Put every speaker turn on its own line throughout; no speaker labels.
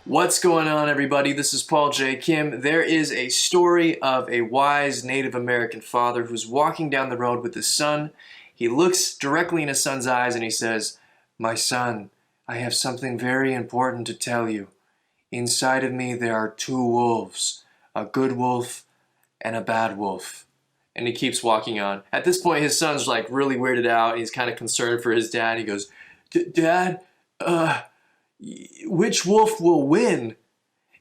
What's going on, everybody? This is Paul J. Kim. There is a story of a wise Native American father who's walking down the road with his son. He looks directly in his son's eyes and he says, "My son, I have something very important to tell you. Inside of me there are two wolves, a good wolf and a bad wolf." And he keeps walking on. At this point, his son's like really weirded out. He's kind of concerned for his dad. He goes, "Dad, which wolf will win?"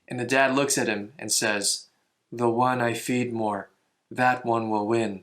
And the dad looks at him and says, "The one I feed more, that one will win.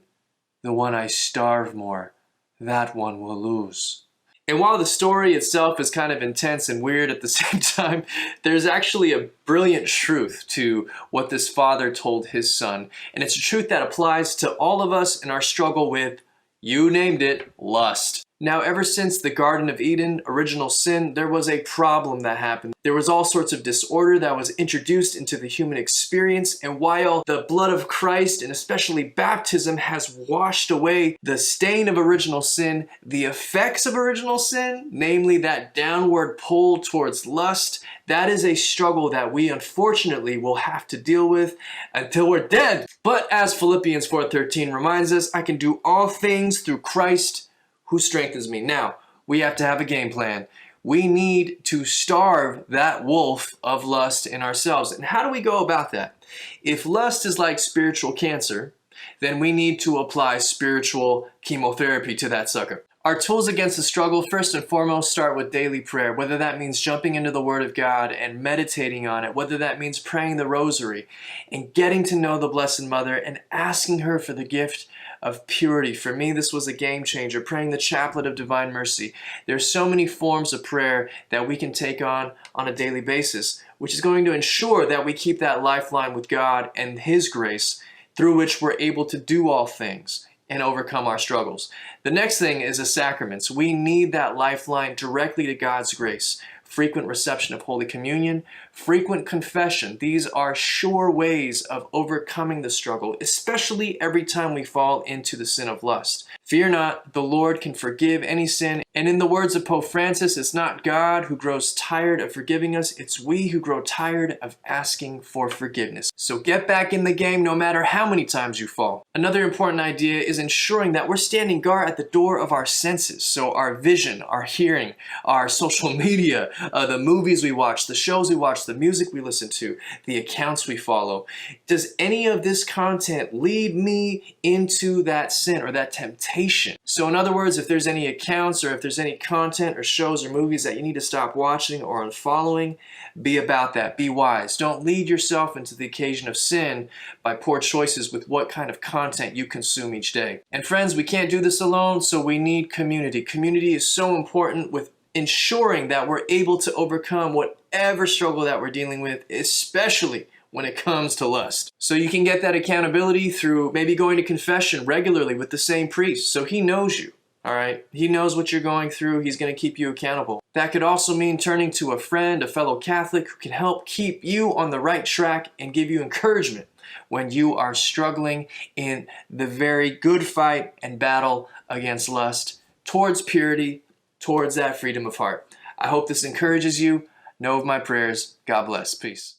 The one I starve more, that one will lose." And while the story itself is kind of intense and weird at the same time, there's actually a brilliant truth to what this father told his son. And it's a truth that applies to all of us in our struggle with, you named it, lust. Now, ever since the Garden of Eden, original sin, there was a problem that happened. There was all sorts of disorder that was introduced into the human experience, and while the blood of Christ, and especially baptism, has washed away the stain of original sin, the effects of original sin, namely that downward pull towards lust, that is a struggle that we unfortunately will have to deal with until we're dead. But as Philippians 4:13 reminds us, I can do all things through Christ who strengthens me. Now, we have to have a game plan. We need to starve that wolf of lust in ourselves. And how do we go about that? If lust is like spiritual cancer, then we need to apply spiritual chemotherapy to that sucker. Our tools against the struggle, first and foremost, start with daily prayer, whether that means jumping into the Word of God and meditating on it, whether that means praying the rosary and getting to know the Blessed Mother and asking her for the gift of purity. For me, this was a game changer, praying the Chaplet of Divine Mercy. There's so many forms of prayer that we can take on a daily basis, which is going to ensure that we keep that lifeline with God and His grace, through which we're able to do all things and overcome our struggles. The next thing is the sacraments. We need that lifeline directly to God's grace. Frequent reception of Holy Communion, frequent confession. These are sure ways of overcoming the struggle, especially every time we fall into the sin of lust. Fear not, the Lord can forgive any sin. And in the words of Pope Francis, it's not God who grows tired of forgiving us, it's we who grow tired of asking for forgiveness. So get back in the game no matter how many times you fall. Another important idea is ensuring that we're standing guard at the door of our senses. So our vision, our hearing, our social media, the movies we watch, the shows we watch, the music we listen to, the accounts we follow. Does any of this content lead me into that sin or that temptation? So in other words, if there's any accounts or if there's any content or shows or movies that you need to stop watching or unfollowing, be about that. Be wise. Don't lead yourself into the occasion of sin by poor choices with what kind of content you consume each day. And friends, we can't do this alone, so we need community. Community is so important with ensuring that we're able to overcome whatever struggle that we're dealing with, especially when it comes to lust. So you can get that accountability through maybe going to confession regularly with the same priest, so he knows you, all right? He knows what you're going through. He's going to keep you accountable. That could also mean turning to a friend, a fellow Catholic, who can help keep you on the right track and give you encouragement when you are struggling in the very good fight and battle against lust towards purity, towards that freedom of heart. I hope this encourages you. Know of my prayers. God bless. Peace.